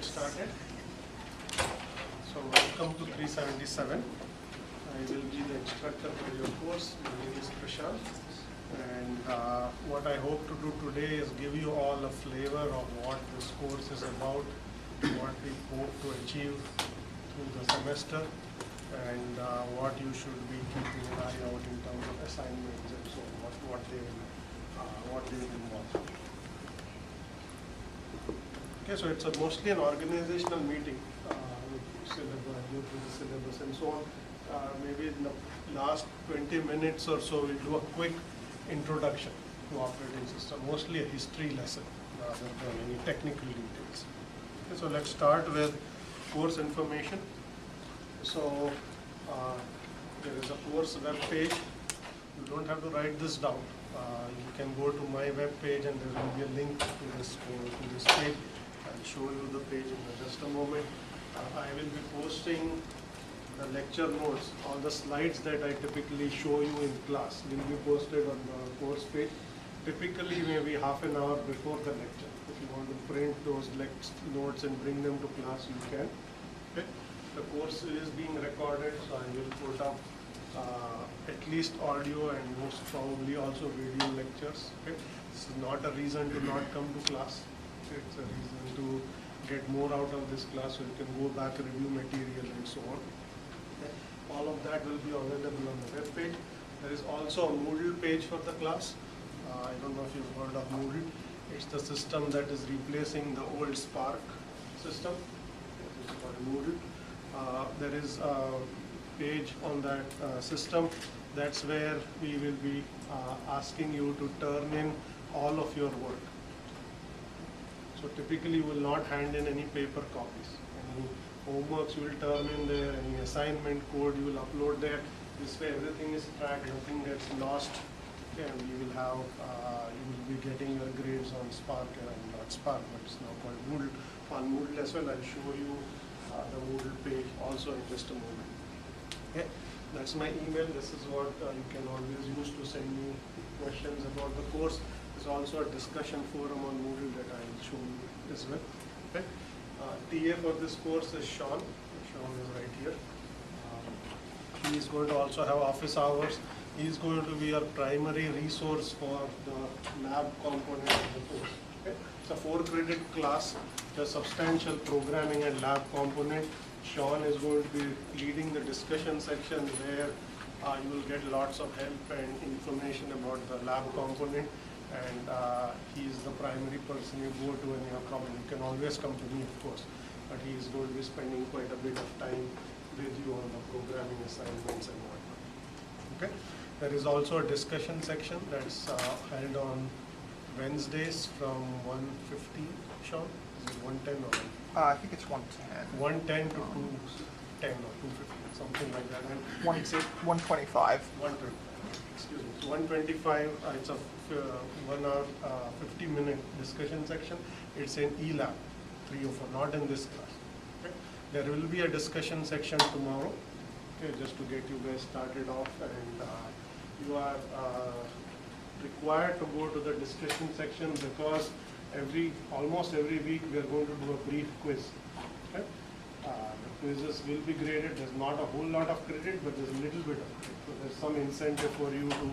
started. So welcome to 377. I will be the instructor for your course. My name is Prashant. And what I hope to do today is give you all a flavor of what this course is about, what we hope to achieve through the semester, and what you should be keeping an eye out in terms of assignments and so on, what they will involve. Okay, so it's mostly an organizational meeting with syllabus, go through the syllabus and so on. Maybe in the last 20 minutes or so, we'll do a quick introduction to operating system, mostly a history lesson rather than any technical details. Okay, so let's start with course information. So there is a course web page. You don't have to write this down. You can go to my web page and there will be a link to this page. I'll show you the page in just a moment. I will be posting the lecture notes, all the slides that I typically show you in class will be posted on the course page. Typically maybe half an hour before the lecture. If you want to print those notes and bring them to class, you can. Okay. The course is being recorded, so I will put up at least audio and most probably also video lectures. Okay. This is not a reason to not come to class. Okay. It's a reason to get more out of this class, so you can go back, review material and so on. Okay. All of that will be available on the web page. There is also a Moodle page for the class. I don't know if you've heard of Moodle. It's the system that is replacing the old Spark system. It's called Moodle. There is a page on that system. That's where we will be asking you to turn in all of your work. So typically you will not hand in any paper copies. Any homeworks you will turn in there, any assignment code you will upload there. This way everything is tracked, nothing gets lost. Okay, and you will have, you will be getting your grades on Spark, not Spark, but it's now called Moodle. On Moodle as well, I'll show you the Moodle page also in just a moment. Okay, that's my email. This is what you can always use to send me questions about the course. There's also a discussion forum on Moodle that I will show you as well. Okay. TA for this course is Sean. Sean is right here. He is going to also have office hours. He is going to be your primary resource for the lab component of the course. Okay. It's a 4-credit class, the substantial programming and lab component. Sean is going to be leading the discussion section where you will get lots of help and information about the lab component. And he is the primary person you go to when you have problem. You can always come to me, of course, but he is going to be spending quite a bit of time with you on the programming assignments and whatnot. Okay. There is also a discussion section that's held on Wednesdays from 1:15. Sean, is it 1:10 or 1? I think it's 1:10. 1:10 to 2:10 or 2:15, something like that. And 1:25. 1:20. Excuse me. So 1:25. It's a 1 hour, 50-minute discussion section. It's in eLab 304, not in this class. Okay. There will be a discussion section tomorrow. Okay, just to get you guys started off, and you are required to go to the discussion section because almost every week we are going to do a brief quiz. Okay? The quizzes will be graded. There's not a whole lot of credit, but there's a little bit of credit. So there's some incentive for you to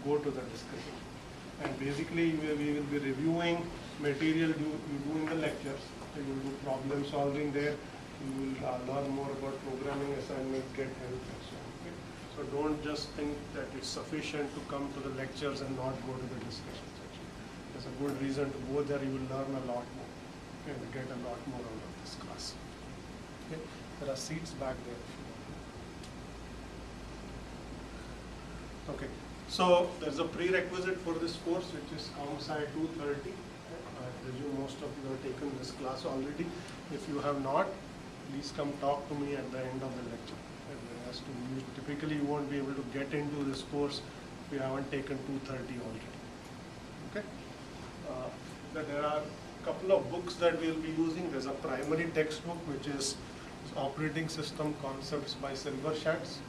go to the discussion. And basically we will be reviewing material you do in the lectures. So you will do problem solving there. You will learn more about programming assignments, get help and so on. Okay? So don't just think that it's sufficient to come to the lectures and not go to the discussion section. There's a good reason to go there. You will learn a lot more. Okay? And get a lot more out of this class. Okay? There are seats back there. Okay. So there's a prerequisite for this course, which is ComSci 230. I presume most of you have taken this class already. If you have not, please come talk to me at the end of the lecture. Typically, you won't be able to get into this course if you haven't taken 230 already. Okay. There are a couple of books that we'll be using. There's a primary textbook, which is Operating System Concepts by Silvershats.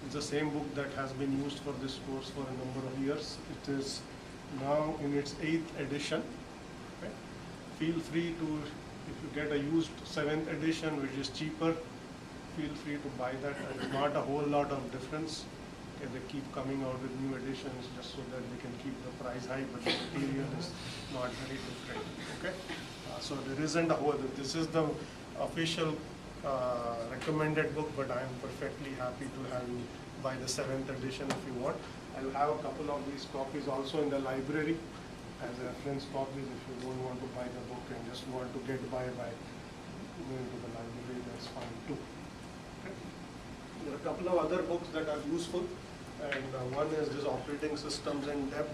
It's the same book that has been used for this course for a number of years. It is now in its 8th edition. Okay. Feel free to If you get a used 7th edition, which is cheaper, feel free to buy that. There's not a whole lot of difference. Okay, they keep coming out with new editions just so that they can keep the price high, but the material is not very different. Okay, so there isn't a whole. This is the official recommended book, but I am perfectly happy to have you buy the 7th edition if you want. I'll have a couple of these copies also in the library as reference copies if you don't want to buy the book and just want to get by going to the library, that's fine too. Okay. There are a couple of other books that are useful, and one is this Operating Systems in Depth.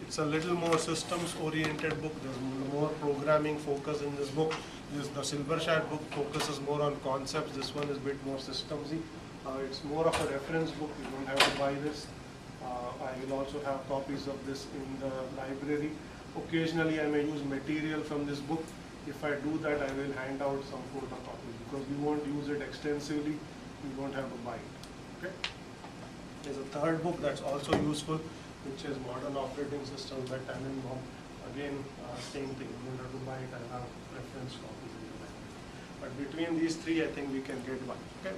It's a little more systems oriented book. There's more programming focus in this book. The Silberscheidt book focuses more on concepts. This one is a bit more systemsy. It's more of a reference book. You don't have to buy this. I will also have copies of this in the library. Occasionally I may use material from this book. If I do that, I will hand out some photocopies because we won't use it extensively. You don't have to buy it. Okay. There's a third book that's also useful, which is Modern Operating Systems by Tannenbaum. Again, same thing. You don't have to buy it. I have reference copies in the library. But between these three, I think we can get one. Okay.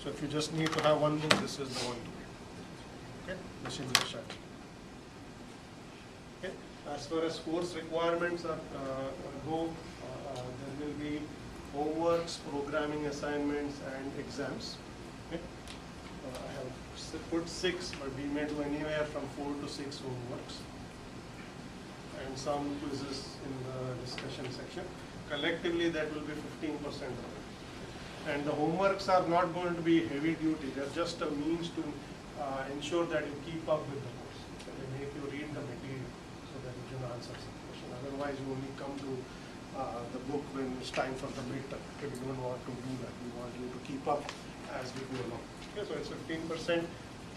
So if you just need to have one book, this is the one to get. Okay, the Silberscheidt. Okay, as far as course requirements go, there will be homeworks, programming assignments, and exams. Okay, I have put 6, but we may do anywhere from 4 to 6 homeworks, and some quizzes in the discussion section. Collectively, that will be 15% of it. And the homeworks are not going to be heavy duty. They're just a means to ensure that you keep up with the course. So they make you read the material so that you can answer some question. Otherwise, you only come to the book when it's time for the midterm. Okay, we don't want to do that. We want you to keep up as we go along. Okay, so it's 15%,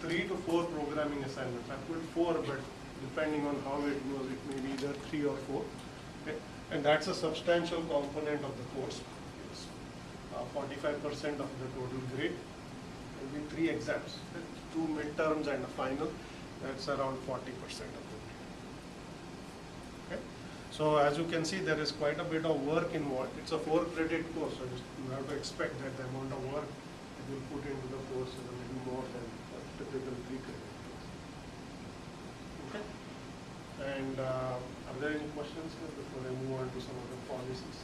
3 to 4 programming assignments. I put 4, but depending on how it goes, it may be either 3 or 4. Okay, and that's a substantial component of the course. 45% of the total grade. There will be 3 exams, 2 midterms and a final. That's around 40% of the grade. Okay. So as you can see, there is quite a bit of work involved. It's a 4-credit course, so you have to expect that the amount of work that you put into the course is a little more than a typical 3-credit course. Okay. And are there any questions here before I move on to some of the policies?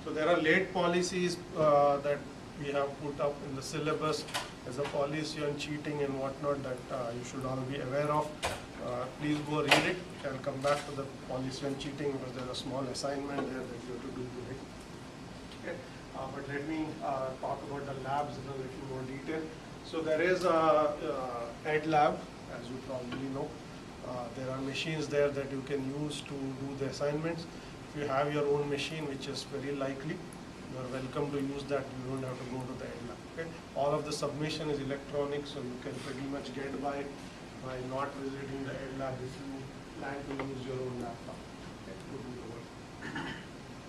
So there are late policies that we have put up in the syllabus as a policy on cheating and whatnot that you should all be aware of. Please go read it. I'll come back to the policy on cheating because there's a small assignment there that you have to do today. Okay. But let me talk about the labs in a little more detail. So there is a Ed Lab, as you probably know. There are machines there that you can use to do the assignments. If you have your own machine, which is very likely, you are welcome to use that. You don't have to go to the Ed Lab. Okay? All of the submission is electronic, so you can pretty much get by not visiting the Ed Lab if you plan to use your own laptop, okay, to do the work.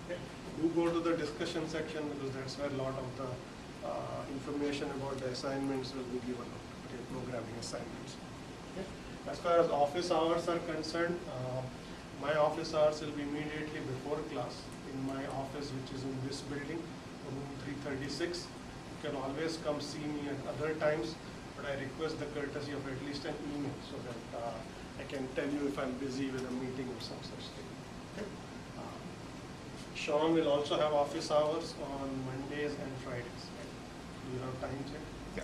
Okay? Do go to the discussion section because that's where a lot of the information about the assignments will be given out. Okay? Programming assignments. Okay? As far as office hours are concerned, my office hours will be immediately before class in my office, which is in this building, room 336. You can always come see me at other times, but I request the courtesy of at least an email so that I can tell you if I'm busy with a meeting or some such thing. Okay? Sean will also have office hours on Mondays and Fridays. Right? Do you have times yet? Yeah.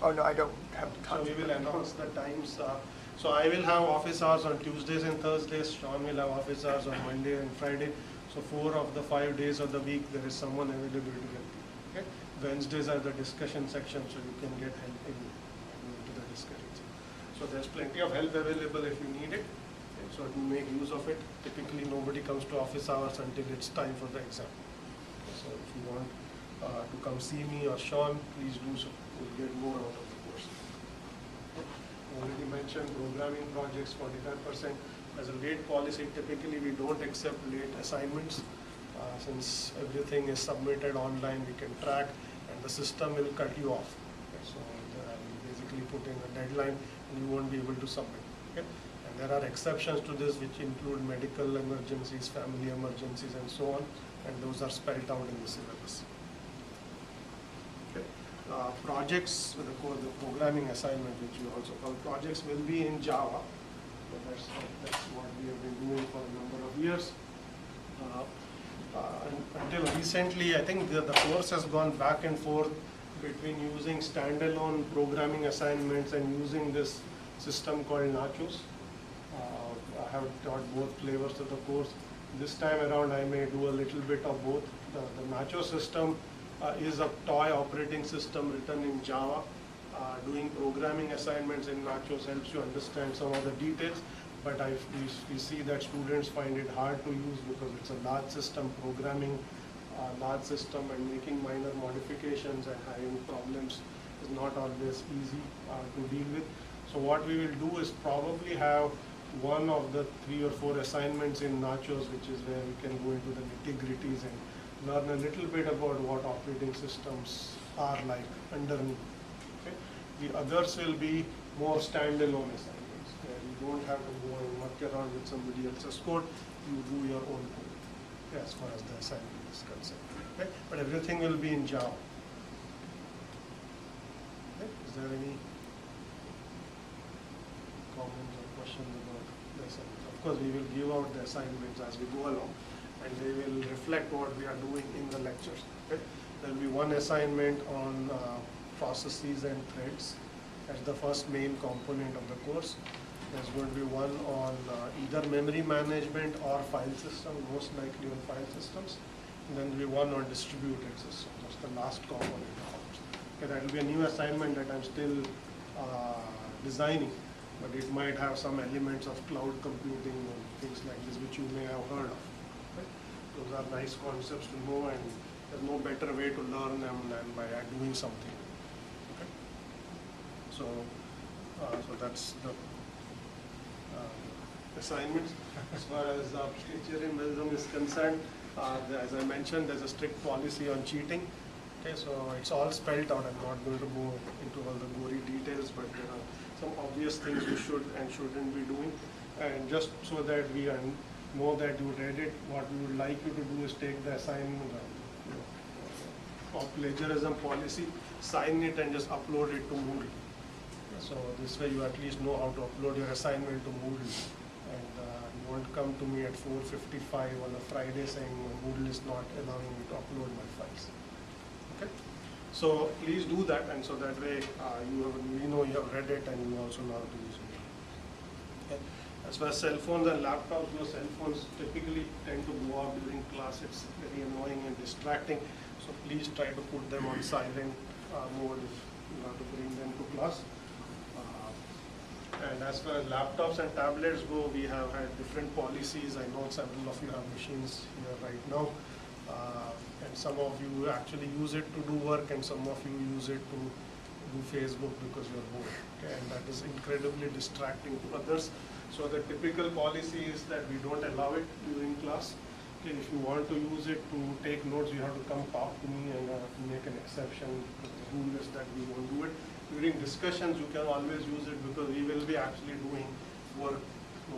Oh, no, I don't have time. So we will announce the times. So I will have office hours on Tuesdays and Thursdays. Sean will have office hours on Monday and Friday. So 4 of the 5 days of the week, there is someone available to help you. Okay? Wednesdays are the discussion section, so you can get help into the discussions. So there's plenty of help available if you need it. Okay? So to make use of it, typically nobody comes to office hours until it's time for the exam. Okay? So if you want to come see me or Sean, please do so. You'll get more out of the course. Already mentioned programming projects, 45%. As a late policy, typically we don't accept late assignments. Since everything is submitted online, we can track and the system will cut you off. Okay? So we basically put in a deadline and you won't be able to submit. Okay? And There are exceptions to this which include medical emergencies, family emergencies and so on, and those are spelled out in the syllabus. Okay. Projects, the programming assignment which you also call projects, will be in Java. So that's what we have been doing for a number of years. Until recently, I think the course has gone back and forth between using standalone programming assignments and using this system called Nachos. I have taught both flavors of the course. This time around I may do a little bit of both. The Nacho system is a toy operating system written in Java. Doing programming assignments in Nachos helps you understand some of the details, but we see that students find it hard to use because it's a large system. Programming large system and making minor modifications and having problems is not always easy to deal with. So what we will do is probably have one of the 3 or 4 assignments in Nachos, which is where we can go into the nitty-gritties and learn a little bit about what operating systems are like underneath. Okay? The others will be more standalone assignments, where you don't have to go and muck around with somebody else's code, you do your own code as far as the assignment is concerned. Okay? But everything will be in Java. Okay? Is there any comments or questions about the assignments? Of course, we will give out the assignments as we go along, and they will reflect what we are doing in the lectures. Okay? There will be one assignment on processes and threads. That's the first main component of the course. There's going to be one on either memory management or file system, most likely on file systems. And then there will be one on distributed systems. That's the last component of ours. Okay, that will be a new assignment that I'm still designing, but it might have some elements of cloud computing and things like this, which you may have heard of. Okay? Those are nice concepts to know, and there's no better way to learn them than by doing something. Okay? So that's the assignments. As far as plagiarism is concerned, as I mentioned, there's a strict policy on cheating. Okay, so it's all spelled out. I'm not going to go into all the gory details, but there are some obvious things you should and shouldn't be doing. And just so that we know that you read it, what we would like you to do is take the assignment of plagiarism policy, sign it, and just upload it to Moodle. So this way you at least know how to upload your assignment to Moodle. And you won't come to me at 4:55 on a Friday saying Moodle is not allowing me to upload my files. Okay? So please do that, and so that way we know you have read it and you also know how to use it. Okay? As far as cell phones and laptops, your cell phones typically tend to go off during class. It's very annoying and distracting. So please try to put them on silent mode if you have to bring them to class. And as far as laptops and tablets go, we have had different policies. I know several of you have machines here right now. And some of you actually use it to do work, and some of you use it to do Facebook because you're bored. Okay? And that is incredibly distracting to others. So the typical policy is that we don't allow it during class. Okay? If you want to use it to take notes, you have to come talk to me, and I have to make an exception. The rule is that we won't do it. During discussions, you can always use it because we will be actually doing work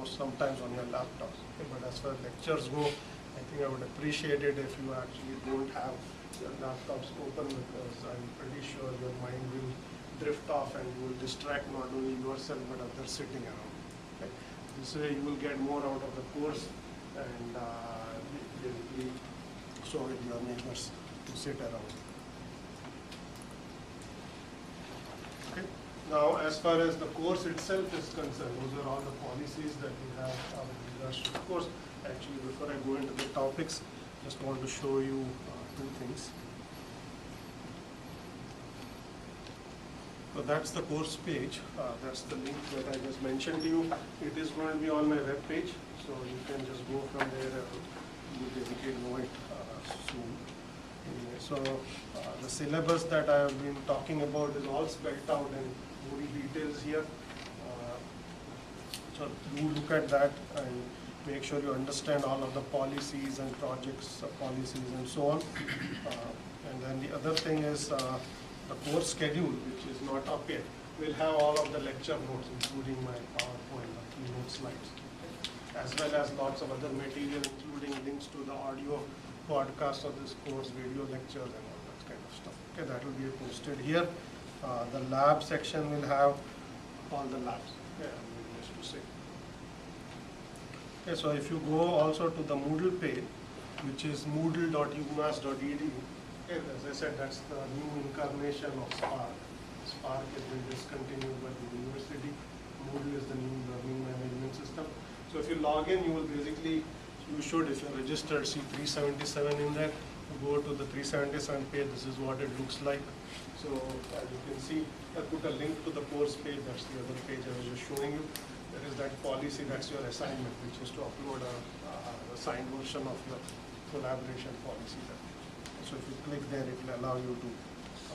sometimes on your laptops. Okay? But as far as lectures go, I think I would appreciate it if you actually don't have your laptops open, because I'm pretty sure your mind will drift off and you will distract not only yourself but others sitting around. Okay? This way you will get more out of the course, and basically so will your neighbors to sit around. Okay. Now, as far as the course itself is concerned, those are all the policies that we have with regards to the course. Actually, before I go into the topics, just want to show you 2 things. So that's the course page. That's the link that I just mentioned to you. It is going to be on my web page, so you can just go from there and you basically know it soon. Anyway, so the syllabus that I have been talking about is all spelled out in more details here. So do look at that and make sure you understand all of the policies and projects policies and so on. And then the other thing is the course schedule, which is not up yet. will have all of the lecture notes, including my PowerPoint, the keynote slides, as well as lots of other material, including links to the audio podcast of this course, video lectures, and all that kind of stuff. Okay, that will be posted here. The lab section will have all the labs. Yeah, needless to say. Okay, so if you go also to the Moodle page, which is moodle.umass.edu. Okay, as I said, that's the new incarnation of Spark. Spark has been discontinued by the university. Moodle is the new learning management system. So if you log in, you will basically, you should, if you're registered, see 377 in there. You go to the 377 page, this is what it looks like. So as you can see, I put a link to the course page, that's the other page I was just showing you. There is that policy, that's your assignment, which is to upload a signed version of your collaboration policy. So if you click there, it will allow you to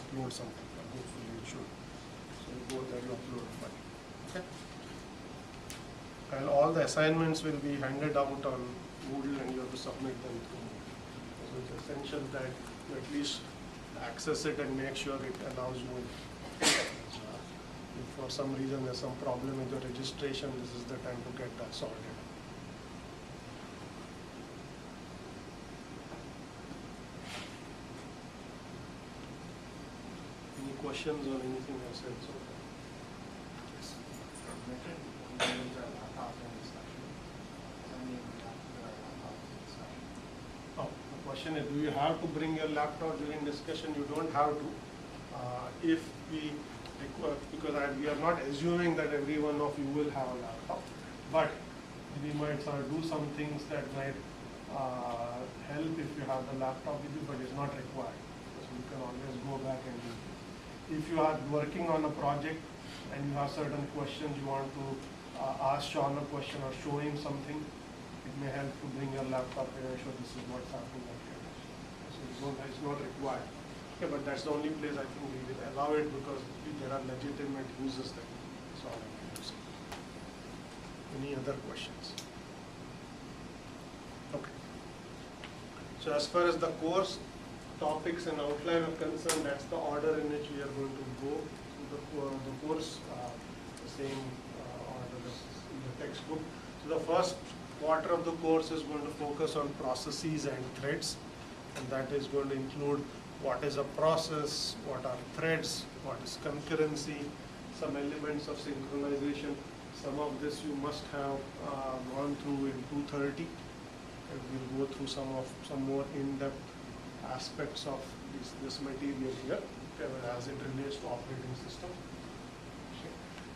upload something, or hopefully it should. So you go there, you upload a file. Okay? And all the assignments will be handed out on Moodle and you have to submit them through Moodle. So it's essential that you at least access it and make sure it allows you. If for some reason there's some problem with your registration, this is the time to get that sorted. Any questions or anything else? Oh, the question is, do you have to bring your laptop during discussion? You don't have to. If we require, because we are not assuming that every one of you will have a laptop, but we might sort of do some things that might help if you have the laptop with you, but it's not required. So you can always go back and do it. If you are working on a project and you have certain questions you want to ask Sean a question or show him something, it may help to bring your laptop and show this is what's happening. So it's not required. Okay, but that's the only place I think we will allow it because there are legitimate users there. That's all I can say. Any other questions? Okay. So as far as the course topics and outline are concerned, that's the order in which we are going to go through the course, the same order as in the textbook. So the first quarter of the course is going to focus on processes and threads, and that is going to include what is a process, what are threads, what is concurrency, some elements of synchronization. Some of this you must have gone through in 230, and we'll go through some more in-depth aspects of this material here, as it relates to operating system.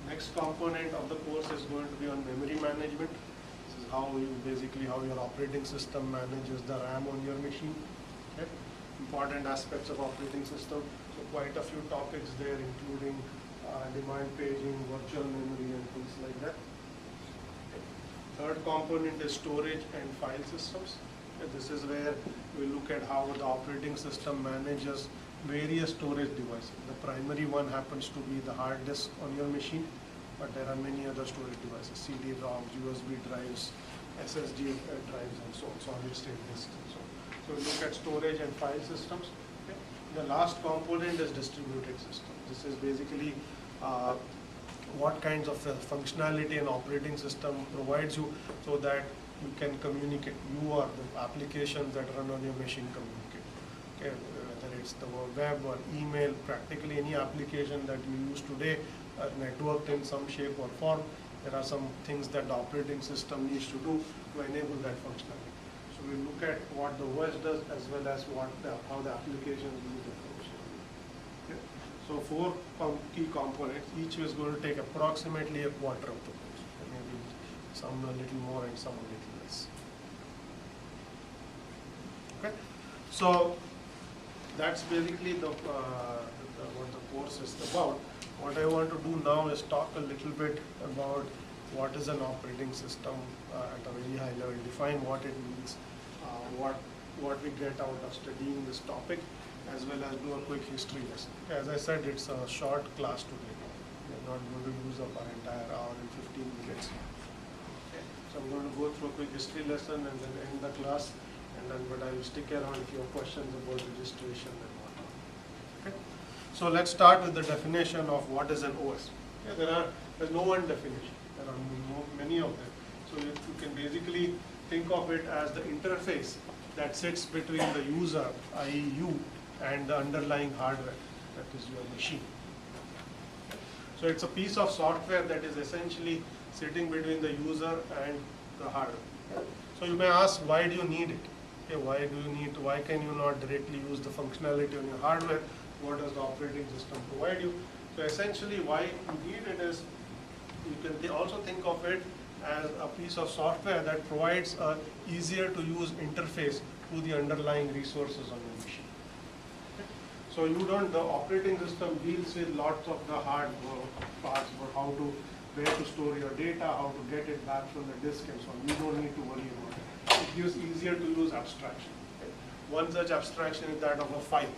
Next component of the course is going to be on memory management. This is how your operating system manages the RAM on your machine. Okay. Important aspects of operating system. So quite a few topics there, including demand paging, virtual memory, and things like that. Okay. Third component is storage and file systems. Okay. This is where we look at how the operating system manages various storage devices. The primary one happens to be the hard disk on your machine, but there are many other storage devices, CD-ROMs, USB drives, SSD drives, and so on, solid state disks and so on. So we look at storage and file systems. Okay. The last component is distributed systems. This is basically what kinds of functionality an operating system provides you so that you can communicate, you or the applications that run on your machine communicate. Okay. Whether it's the web or email, practically any application that you use today are networked in some shape or form. There are some things that the operating system needs to do to enable that functionality. So we look at what the OS does as well as how the applications use the functionality. Okay. So 4 key components, each is going to take approximately a quarter of the course. Maybe some a little more and some a little less. Okay. So that's basically what the course is about. What I want to do now is talk a little bit about what is an operating system at a very high level, define what it means, what we get out of studying this topic, as well as do a quick history lesson. As I said, it's a short class today. We're not going to use up our entire hour and 15 minutes. Okay. So I'm going to go through a quick history lesson and then end the class. But I will stick around if you have questions about registration and whatnot. Okay. So let's start with the definition of what is an OS. Yeah, there's no one definition. There are many of them. So you can basically think of it as the interface that sits between the user, i.e. you, and the underlying hardware, that is your machine. So it's a piece of software that is essentially sitting between the user and the hardware. So you may ask, why do you need it? Okay, why can you not directly use the functionality on your hardware? What does the operating system provide you? So essentially why you need it is, you can also think of it as a piece of software that provides a easier to use interface to the underlying resources on your machine. So the operating system deals with lots of the hard parts about where to store your data, how to get it back from the disk and so on. You don't need to worry about it. It gives easier to use abstraction. Okay? One such abstraction is that of a file.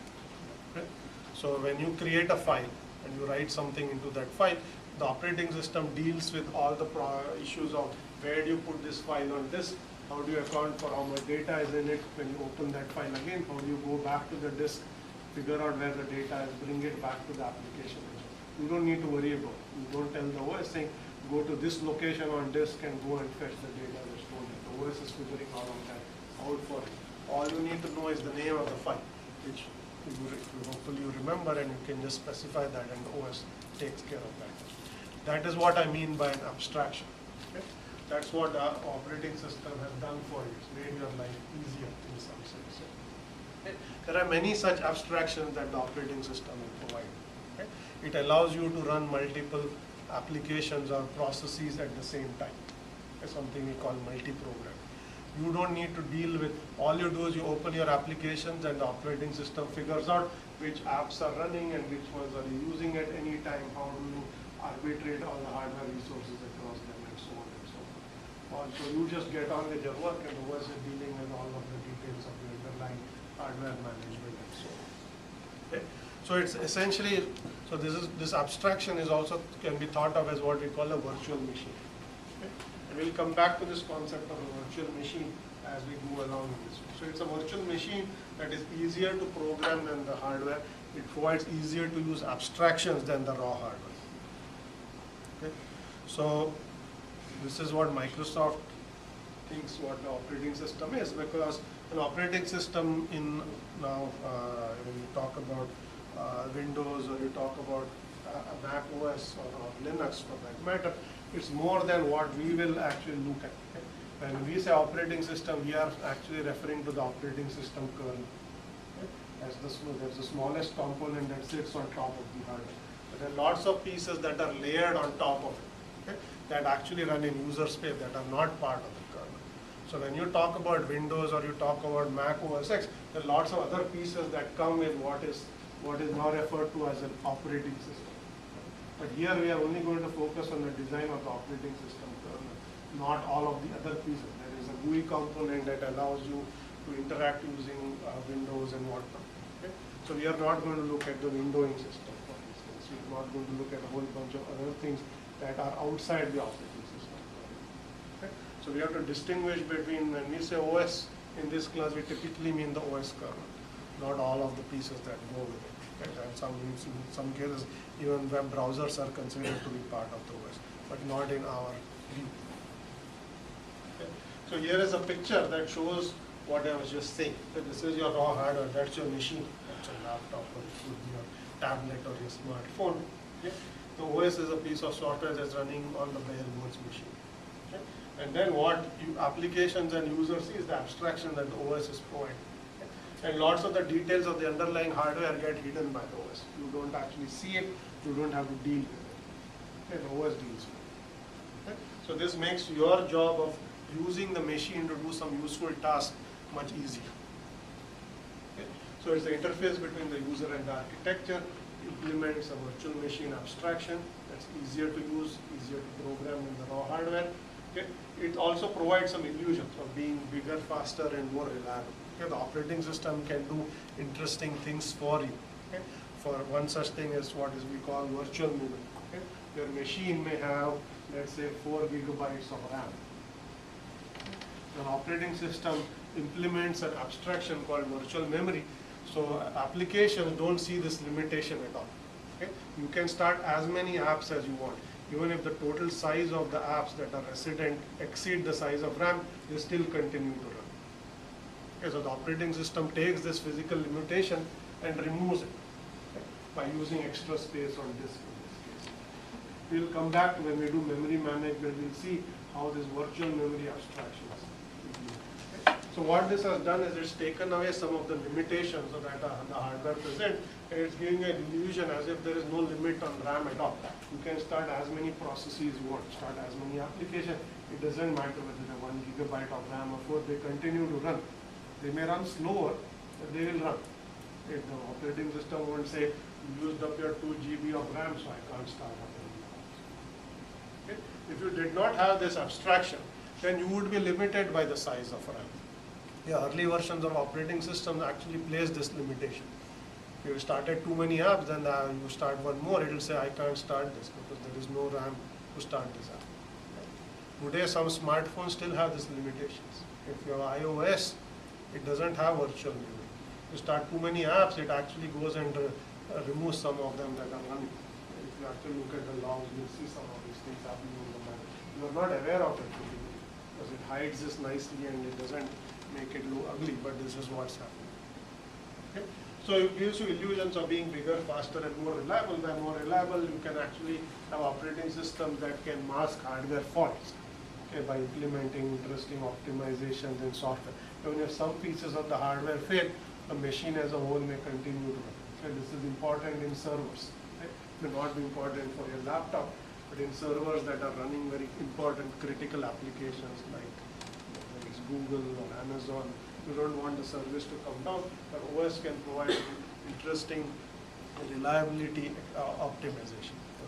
Okay? So when you create a file and you write something into that file, the operating system deals with all the issues of where do you put this file on disk, how do you account for how much data is in it when you open that file again, how do you go back to the disk, figure out where the data is, bring it back to the application. You don't need to worry about it. You don't tell the OS saying, go to this location on disk and go and fetch the data that's stored there. The OS is figuring all of that out for you. All you need to know is the name of the file, which hopefully you remember, and you can just specify that and the OS takes care of that. That is what I mean by an abstraction. Okay? That's what the operating system has done for you. It's made your life easier in some sense. Okay? There are many such abstractions that the operating system will provide. Okay? It allows you to run multiple applications or processes at the same time. It's something we call multi-program. You don't need to deal with, all you do is you open your applications and the operating system figures out which apps are running and which ones are you using at any time, how do you arbitrate all the hardware resources across them and so on and so on. So you just get on with your work and the OS is dealing with all of the details of the underlying hardware management and so on. Okay? So it's essentially, so this abstraction is also can be thought of as what we call a virtual machine. Okay? And we'll come back to this concept of a virtual machine as we go along in this. So it's a virtual machine that is easier to program than the hardware. It provides easier to use abstractions than the raw hardware. Okay? So this is what Microsoft thinks what the operating system is, because an operating system in now when you talk about Windows or you talk about Mac OS or Linux for that matter, it's more than what we will actually look at. Okay? When we say operating system, we are actually referring to the operating system kernel. Okay? That's the smallest component that sits on top of the hardware. But there are lots of pieces that are layered on top of it, okay? That actually run in user space that are not part of the kernel. So when you talk about Windows or you talk about Mac OS X, there are lots of other pieces that come with what is now referred to as an operating system. But here we are only going to focus on the design of the operating system kernel, not all of the other pieces. There is a GUI component that allows you to interact using Windows and whatnot. Okay? So we are not going to look at the windowing system, for instance. We are not going to look at a whole bunch of other things that are outside the operating system. Okay? So we have to distinguish between, when we say OS in this class, we typically mean the OS kernel, not all of the pieces that go with it. Okay? And in some cases, even web browsers are considered to be part of the OS, but not in our view. Okay? So here is a picture that shows what I was just saying. So this is your raw hardware, that's your machine, that's your laptop, or it could be your tablet or your smartphone. Okay? The OS is a piece of software that's running on the bare bones machine. Okay? And then what applications and users see is the abstraction that the OS is providing. Okay? And lots of the details of the underlying hardware get hidden by the OS. You don't actually see it, you don't have to deal with it. Okay? The OS deals with it. Okay? So this makes your job of using the machine to do some useful task much easier. Okay? So it's the interface between the user and the architecture, implements a virtual machine abstraction that's easier to use, easier to program than the raw hardware. Okay? It also provides some illusions of being bigger, faster, and more reliable. Okay? The operating system can do interesting things for you. Okay? For one such thing is what is we call virtual memory. Okay? Your machine may have, let's say, 4 gigabytes of RAM. An operating system implements an abstraction called virtual memory, so applications don't see this limitation at all. Okay? You can start as many apps as you want. Even if the total size of the apps that are resident exceed the size of RAM, they still continue to run. Okay, so the operating system takes this physical limitation and removes it, okay, by using extra space on disk in this case. We'll come back to when we do memory management, we'll see how this virtual memory abstraction is. Okay. So what this has done is it's taken away some of the limitations that the hardware present, and it's giving an illusion as if there is no limit on RAM at all. You can start as many processes you want, start as many applications. It doesn't matter whether they're 1 gigabyte of RAM or 4, they continue to run. They may run slower, but they will run. If the operating system won't say, you used up your 2 GB of RAM, so I can't start up anymore. Okay? If you did not have this abstraction, then you would be limited by the size of RAM. The early versions of operating systems actually place this limitation. If you started too many apps, then you start one more, it will say, I can't start this because there is no RAM to start this app. Okay? Today, some smartphones still have these limitations. If you have iOS, it doesn't have virtual memory. You start too many apps, it actually goes and removes some of them that are running. If you actually look at the logs, you'll see some of these things happening in the manual. You are not aware of it because it hides this nicely and it doesn't make it look ugly, but this is what's happening. Okay? So it gives you illusions of being bigger, faster, and more reliable. When more reliable, you can actually have operating systems that can mask hardware faults, okay, by implementing interesting optimizations in software. Even if some pieces of the hardware fail, the machine as a whole may continue to run. So this is important in servers. Right? It may not be important for your laptop, but in servers that are running very important critical applications like whether it's Google or Amazon, you don't want the service to come down, but OS can provide interesting reliability optimization so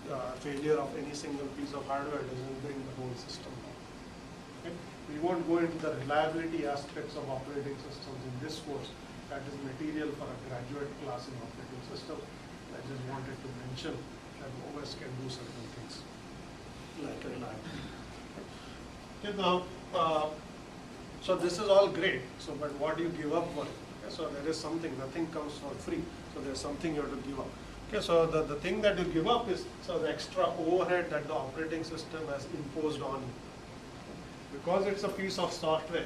that failure of any single piece of hardware doesn't bring the whole system down. Okay? We won't go into the reliability aspects of operating systems in this course. That is material for a graduate class in operating system. I just wanted to mention that OS can do certain things like reliability. Okay, now, so this is all great. So, but what do you give up for it? Okay, so there is something. Nothing comes for free. So there's something you have to give up. Okay, so the thing that you give up is the extra overhead that the operating system has imposed on you. Because it's a piece of software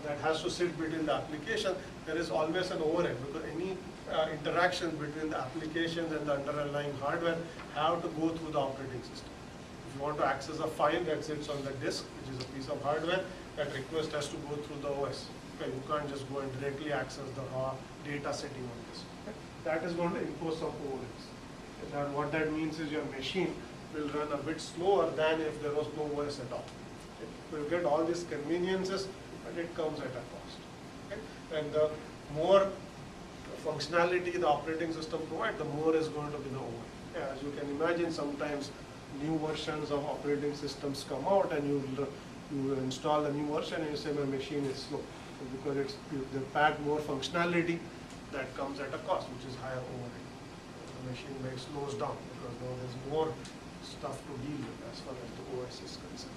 that has to sit between the application, there is always an overhead because any interactions between the applications and the underlying hardware have to go through the operating system. If you want to access a file that sits on the disk, which is a piece of hardware, that request has to go through the OS. Okay, you can't just go and directly access the raw data sitting on this. Okay? That is going to impose some overheads. And what that means is your machine will run a bit slower than if there was no OS at all. So you get all these conveniences, but it comes at a cost. Okay? And the more functionality the operating system provides, the more is going to be the overhead. As you can imagine, sometimes new versions of operating systems come out and you install a new version and you say my machine is slow. Because they pack more functionality, that comes at a cost, which is higher overhead. The machine may slows down because now there's more stuff to deal with as far as the OS is concerned.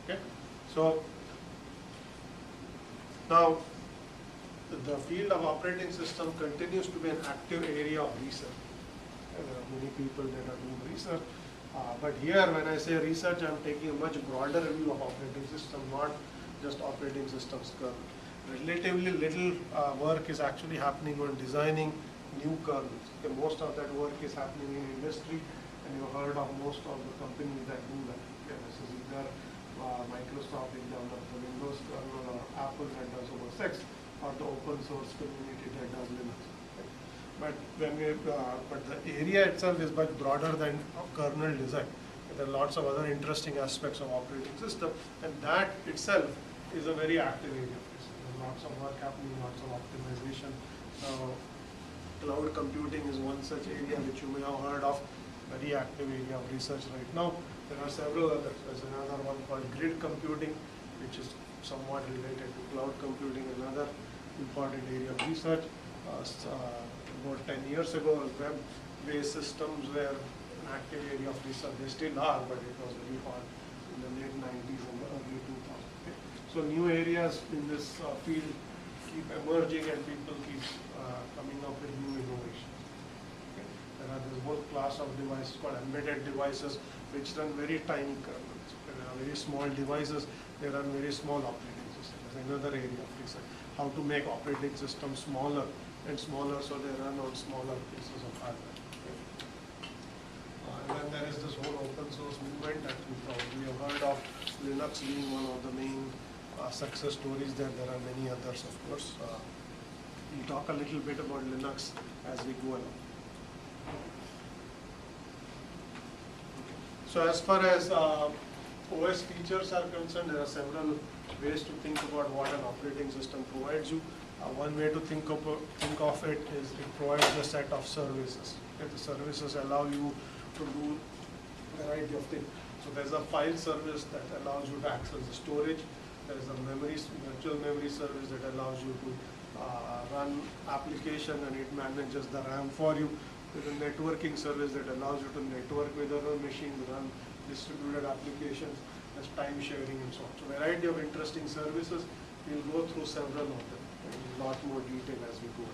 Okay, so now the field of operating system continues to be an active area of research. There are many people that are doing research, but here when I say research, I'm taking a much broader view of operating system, not just operating systems kernel. Relatively little work is actually happening on designing new kernels. Okay, most of that work is happening in industry, and you've heard of most of the companies that do that. Okay, this is either Microsoft that develops the Windows kernel, or Apple that does OS X, or the open source community that does Linux. Okay. But but the area itself is much broader than kernel design. There are lots of other interesting aspects of operating system, and that itself is a very active area. There's lots of work happening, lots of optimization. Cloud computing is one such area which you may have heard of, very active area of research right now. There are several others. There's another one called grid computing, which is somewhat related to cloud computing, another important area of research. About 10 years ago, web-based systems were an active area of research. They still are, but it was very hot in the late 90s and the early 2000s. Okay? So new areas in this field keep emerging and people keep coming up with new innovations. There are this whole class of devices called embedded devices which run very tiny kernels. There are very small devices, they run very small operating systems. That's another area of research. How to make operating systems smaller and smaller so they run on smaller pieces of hardware. And then there is this whole open source movement that you probably have heard of, Linux being one of the main success stories there. There are many others, of course. We'll talk a little bit about Linux as we go along. So as far as OS features are concerned, there are several ways to think about what an operating system provides you. One way to think of it is it provides a set of services. Okay, the services allow you to do a variety of things. So there's a file service that allows you to access the storage. There is a virtual memory service that allows you to run application and it manages the RAM for you. There's a networking service that allows you to network with other machines, run distributed applications, there's time sharing and so on. So a variety of interesting services. We'll go through several of them in a lot more detail as we go.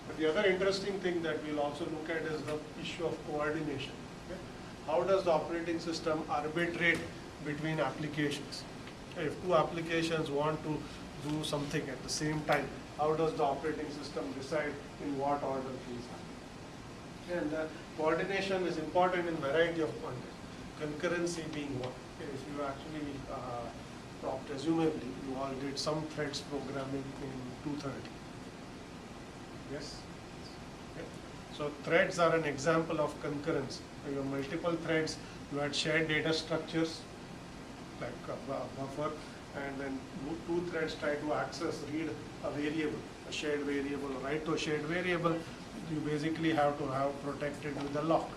But the other interesting thing that we'll also look at is the issue of coordination. Okay? How does the operating system arbitrate between applications? If two applications want to do something at the same time, how does the operating system decide in what order things happen? And coordination is important in a variety of contexts, concurrency being one. Okay, if you actually, presumably, you all did some threads programming in 230. Yes? Okay. So threads are an example of concurrency. You have multiple threads, you had shared data structures, like a buffer, and then two threads try to read a variable, a shared variable, or write to a shared variable. You basically have to have protected with a lock,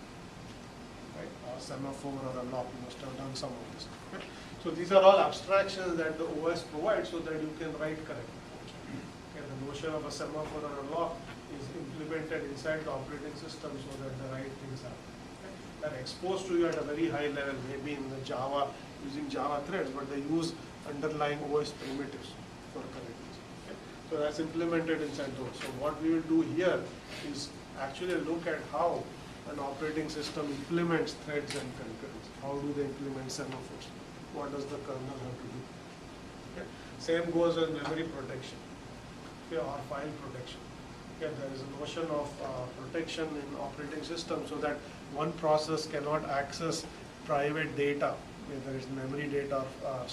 right? Or semaphore or a lock. You must have done some of this. Okay? So these are all abstractions that the OS provides so that you can write correctly. Okay, the notion of a semaphore or a lock is implemented inside the operating system so that the right things happen. Okay? They're exposed to you at a very high level, maybe in the Java, using Java threads, but they use underlying OS primitives for correctness. Okay? So that's implemented inside those. So what we will do here is actually look at how an operating system implements threads and concurrency. How do they implement semaphores? What does the kernel have to do? Okay? Same goes with memory protection, okay, or file protection. Okay, there is a notion of protection in operating systems so that one process cannot access private data, whether it's memory data or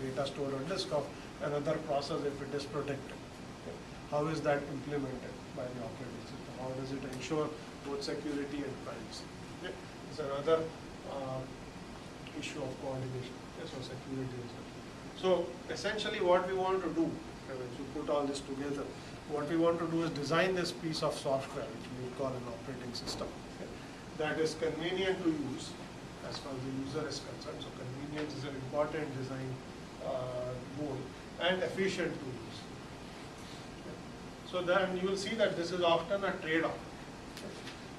data stored on disk of another process if it is protected. Okay. How is that implemented by the operating system? How does it ensure both security and privacy? Okay. It's another issue of coordination. Okay. So security is well. So essentially what we want to do, when you put all this together, what we want to do is design this piece of software, which we call an operating system, okay, that is convenient to use as far as the user is concerned. So convenience is an important design goal, and efficient to use. Okay. So then you will see that this is often a trade-off. Okay.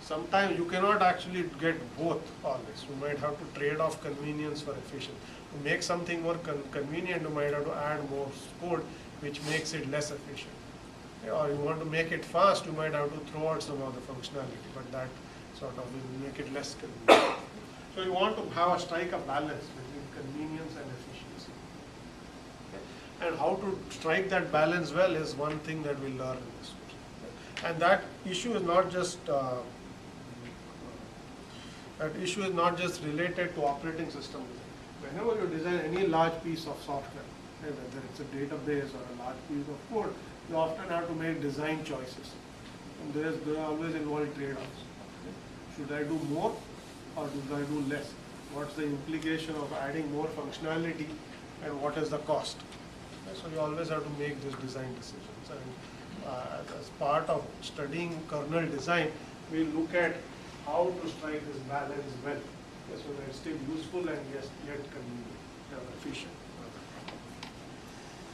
Sometimes you cannot actually get both always. You might have to trade off convenience for efficiency. To make something more convenient, you might have to add more code, which makes it less efficient. Okay. Or you want to make it fast, you might have to throw out some of the functionality, but that sort of will make it less convenient. So you want to strike a balance between convenience and efficiency. Okay. And how to strike that balance well is one thing that we learn in this course. Okay. And that issue is not just related to operating system design. Whenever you design any large piece of software, okay, whether it's a database or a large piece of code, you often have to make design choices. And they always involve trade-offs. Okay. Should I do more or should I do less? What's the implication of adding more functionality and what is the cost? Okay. So you always have to make these design decisions. And as part of studying kernel design, we look at how to strike this balance well, okay, so that it's still useful and yet convenient and efficient.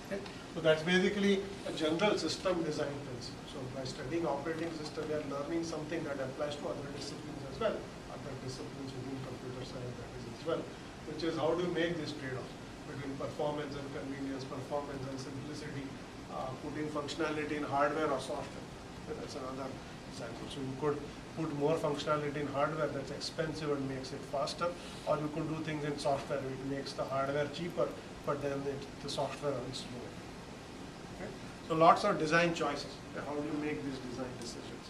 Okay. So that's basically a general system design principle. So by studying operating system, we are learning something that applies to other disciplines as well, other disciplines within computer science that is as well, which is how do you make this trade-off between performance and convenience, performance and simplicity, putting functionality in hardware or software. Okay, that's another example. So you could put more functionality in hardware that's expensive and makes it faster, or you could do things in software which makes the hardware cheaper, but then the software runs slower. Okay? So lots of design choices. How do you make these design decisions?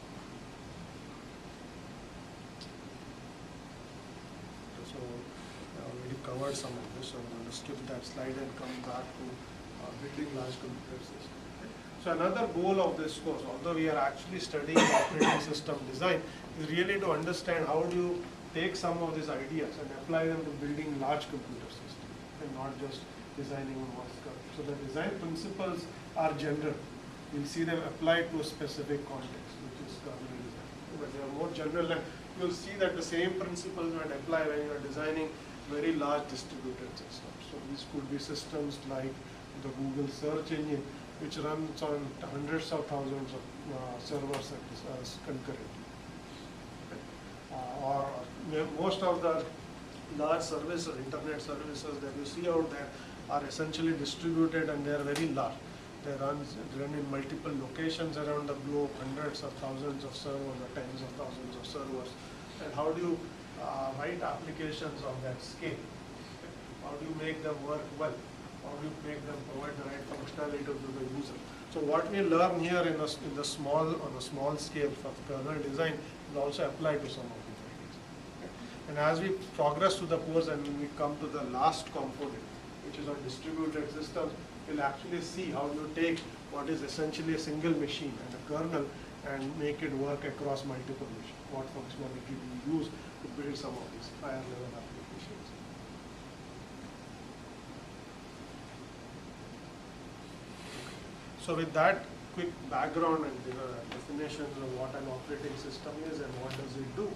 So I already covered some of this, so I'm going to skip that slide and come back to building large computer systems. So another goal of this course, although we are actually studying operating system design, is really to understand how do you take some of these ideas and apply them to building large computer systems and not just designing on what's current. So the design principles are general. You'll see them applied to a specific context, which is kernel design. But they are more general, and you'll see that the same principles might apply when you are designing very large distributed systems. So these could be systems like the Google search engine, which runs on hundreds of thousands of servers concurrently. Or most of the large services, internet services that you see out there are essentially distributed, and they are very large. They run in multiple locations around the globe, hundreds of thousands of servers or tens of thousands of servers. And how do you write applications of that scale? How do you make them work well? How do you make them provide the right functionality to the user? So what we learn here on a small scale for kernel design will also apply to some of these ideas. Okay? And as we progress through the course and when we come to the last component, which is on distributed systems, we'll actually see how you take what is essentially a single machine and a kernel and make it work across multiple machines. What functionality do you use to build some of these higher level applications? So with that quick background and definitions of what an operating system is and what does it do,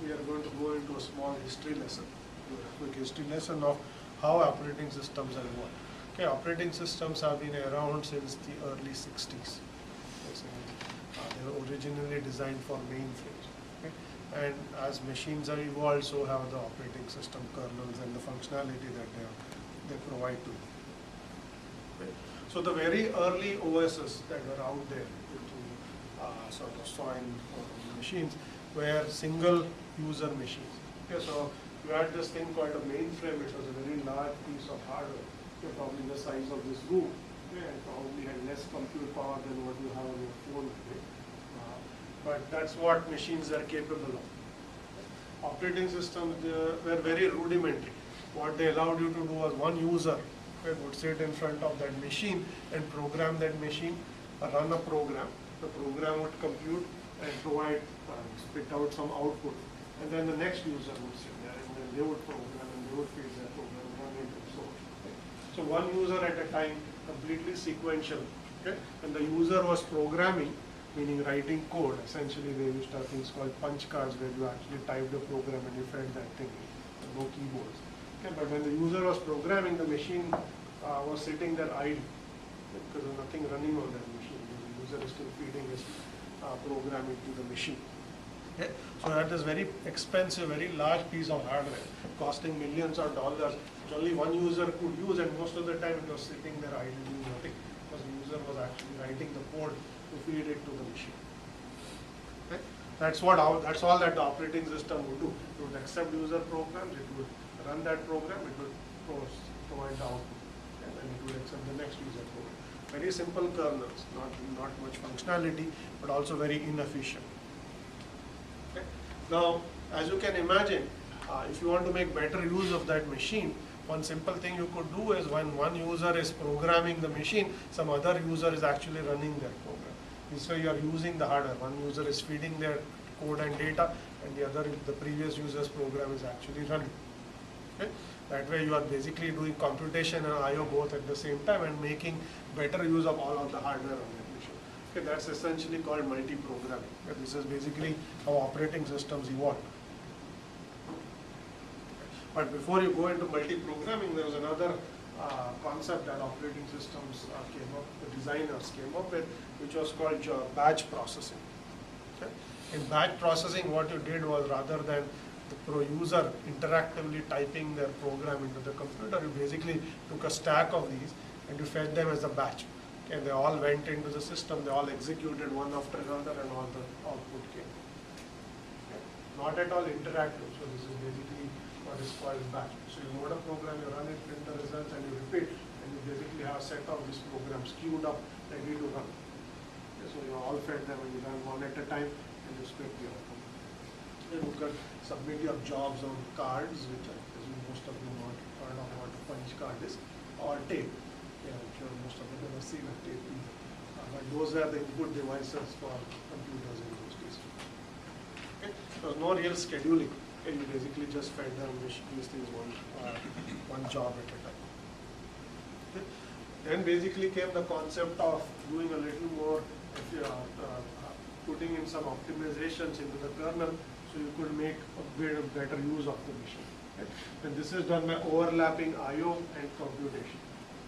we are going to go into a small history lesson, a quick history lesson of how operating systems have evolved. Okay, operating systems have been around since the early 60s. They were originally designed for mainframes. Okay? And as machines have evolved, so have the operating system kernels and the functionality that they provide to you. Okay? So the very early OSs that were out there, sort of saw in machines, were single user machines. Okay, so you had this thing called a mainframe. It was a very large piece of hardware, okay, probably the size of this room, okay, and probably had less compute power than what you have on your phone today. But that's what machines are capable of. Operating systems were very rudimentary. What they allowed you to do was one user would sit in front of that machine and program that machine, run a program. The program would compute and provide, spit out some output. And then the next user would sit there and then they would program and they would feed their program, run it and so on. Okay? So one user at a time, completely sequential. Okay? And the user was programming, meaning writing code. Essentially they used to have things called punch cards where you actually typed the program and you fed that thing, no keyboards. Okay, but when the user was programming, the machine was sitting there idle because there's nothing running on that machine. The user is still feeding his program into the machine. Okay? So that is very expensive, very large piece of hardware, costing millions of dollars, which only one user could use, and most of the time it was sitting there idle doing nothing because the user was actually writing the code to feed it to the machine. Okay? That's all that the operating system would do. It would accept user programs, it would run that program, it would provide the output, and then it would accept the next user program. Very simple kernels, not much functionality, but also very inefficient. Okay? Now, as you can imagine, if you want to make better use of that machine, one simple thing you could do is when one user is programming the machine, some other user is actually running their program. This way you are using the hardware. One user is feeding their code and data, and the previous user's program is actually running. Okay? That way you are basically doing computation and I/O both at the same time and making better use of all of the hardware on that machine. Okay, that's essentially called multi-programming. Okay, this is basically how operating systems evolved. But before you go into multi-programming, there was another concept that operating systems the designers came up with, which was called batch processing. Okay? In batch processing, what you did was rather than the user interactively typing their program into the computer, you basically took a stack of these and you fed them as a batch. Okay, they all went into the system, they all executed one after another, and all the output came. not at all interactive. So this is basically what is called batch. So you load a program, you run it, print the results, and you repeat, and you basically have a set of these programs queued up, ready to run. Okay, so you all fed them and you run one at a time, and you split the output. Then you can submit your jobs on cards, which I presume most of you not heard of what a punch card is, or tape. Yeah, I'm sure most of you have never seen a tape either. But those are the input devices for computers in those days. Okay, so no real scheduling. Okay, you basically just fed them these things one job at a time. Okay. Then basically came the concept of doing a little more, if you are putting in some optimizations into the kernel, so you could make a bit of better use of the machine. Okay. And this is done by overlapping I/O and computation.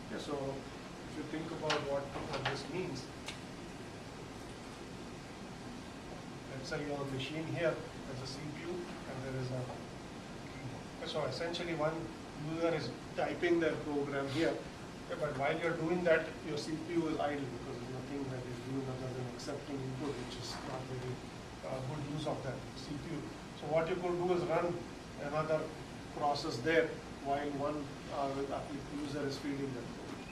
Okay, so if you think about what this means, let's say your machine here has a CPU and there is a keyboard. Okay, so essentially one user is typing their program here, okay, but while you're doing that, your CPU is idle because there's nothing that is doing other than accepting input, which is not very good use of that CPU. So what you could do is run another process there while one user is feeding them.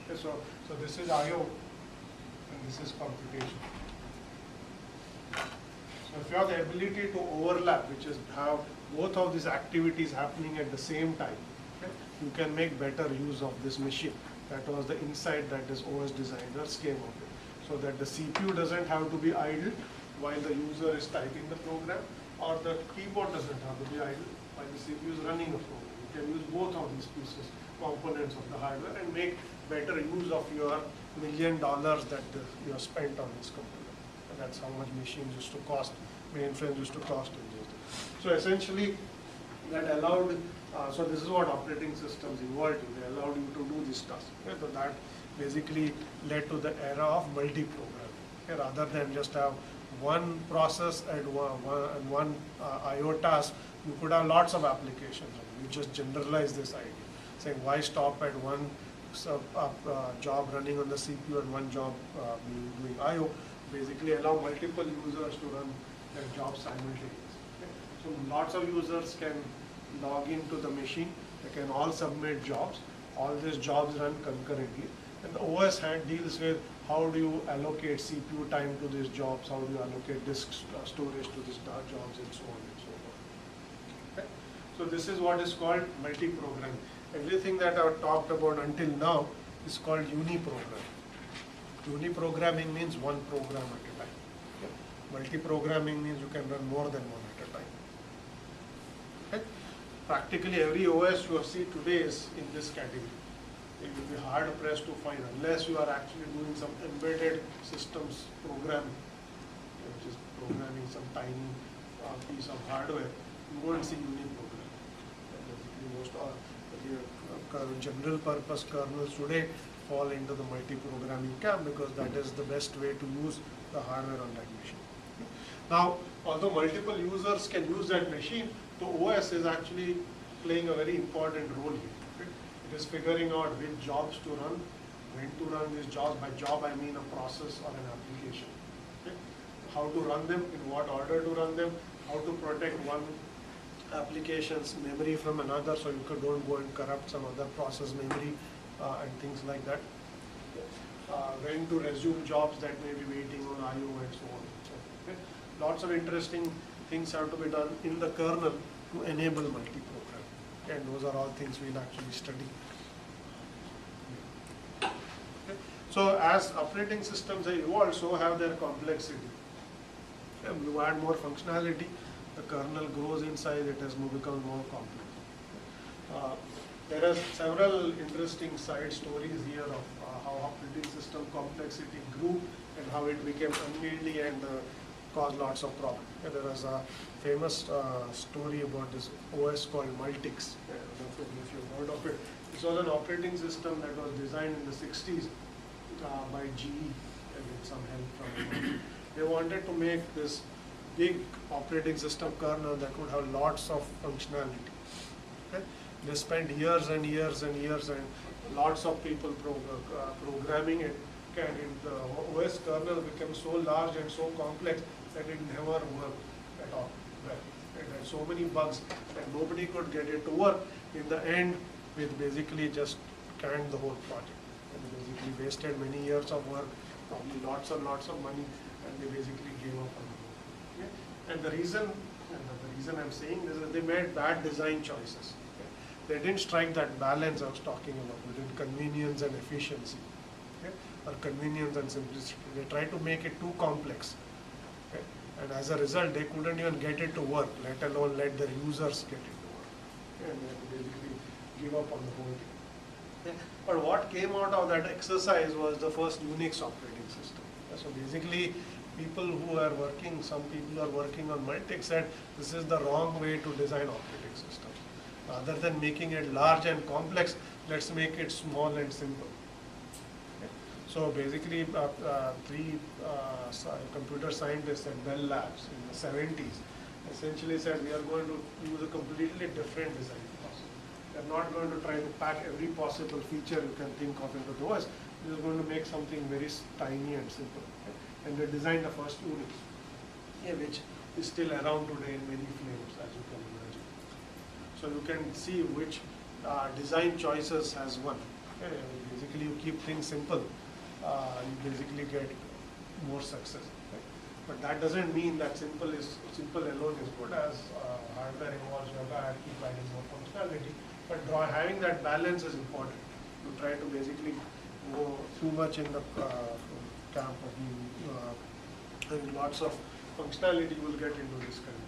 Okay, so this is I/O and this is computation. So if you have the ability to overlap, which is have both of these activities happening at the same time, okay, you can make better use of this machine. That was the insight that this OS designers came up with. So that the CPU doesn't have to be idle while the user is typing the program, or the keyboard doesn't have to be idle while the CPU is running a program. You can use both of these pieces, components of the hardware, and make better use of your $1 million that you have spent on this computer. And that's how much machines used to cost, mainframes used to cost in those days. So essentially, that allowed, so this is what operating systems evolved to. They allowed you to do this task. Okay? So that basically led to the era of multi-programming. Okay? Rather than just have one process and one I/O task, you could have lots of applications. You just generalize this idea, saying why stop at one job running on the CPU and one job doing I/O. Basically allow multiple users to run their jobs simultaneously. Okay? So lots of users can log into the machine. They can all submit jobs. All these jobs run concurrently. And the OS deals with how do you allocate CPU time to these jobs, how do you allocate disk storage to these jobs, and so on and so forth. Okay? So this is what is called multi-programming. Everything that I've talked about until now is called uniprogramming. Uniprogramming means one program at a time. Okay? Multi-programming means you can run more than one at a time. Okay? Practically every OS you see today is in this category. It will be hard pressed to find unless you are actually doing some embedded systems programming, which is programming some tiny piece of hardware. You won't see uniprogramming. Basically, most of general purpose kernels today fall into the multi-programming camp because that is the best way to use the hardware on that machine. Now, although multiple users can use that machine, the OS is actually playing a very important role here. It is figuring out which jobs to run, when to run these jobs. By job, I mean a process or an application. Okay? How to run them, in what order to run them, how to protect one application's memory from another so you don't go and corrupt some other process memory and things like that. When to resume jobs that may be waiting on I/O and so on. Okay? Lots of interesting things have to be done in the kernel to enable multi-programming. And those are all things we'll actually study. Okay. So as operating systems have evolved, so have their complexity. And you add more functionality, the kernel grows in size, it has become more complex. There are several interesting side stories here of how operating system complexity grew and how it became unwieldy and caused lots of problems. There was a famous story about this OS called Multics. I don't know if you've heard of it. This was an operating system that was designed in the 60s by GE with some help from They wanted to make this big operating system kernel that would have lots of functionality. Okay? They spent years and years and years and lots of people programming it. Okay? And the OS kernel became so large and so complex that it never worked at all. Right. so many bugs that nobody could get it to work. In the end, we basically just canned the whole project. And basically wasted many years of work, probably lots and lots of money, and they basically gave up on it. Okay? And the reason I'm saying this is they made bad design choices. Okay? They didn't strike that balance I was talking about between convenience and efficiency, okay? Or convenience and simplicity. They tried to make it too complex. Okay? And as a result, they couldn't even get it to work, let alone let their users get it to work. Okay? And they basically give up on the whole thing. Okay? But what came out of that exercise was the first Unix operating system. So basically, people who are working, some people are working on Multics said this is the wrong way to design operating systems. Rather than making it large and complex, let's make it small and simple. Okay? So basically, three computer scientists at Bell Labs in the 70s essentially said we are going to use a completely different design process. We are not going to try to pack every possible feature you can think of into the OS. We are going to make something very tiny and simple. Okay? And they designed the first Unix, which is still around today in many flavors, as you can imagine. So you can see which design choices has won. Okay? Basically, you keep things simple, you basically get more success. Okay? But that doesn't mean that simple alone is good. As hardware evolves, you have to keep adding more functionality. But having that balance is important. You try to basically go too much in the camp of having lots of functionality, you will get into this kind.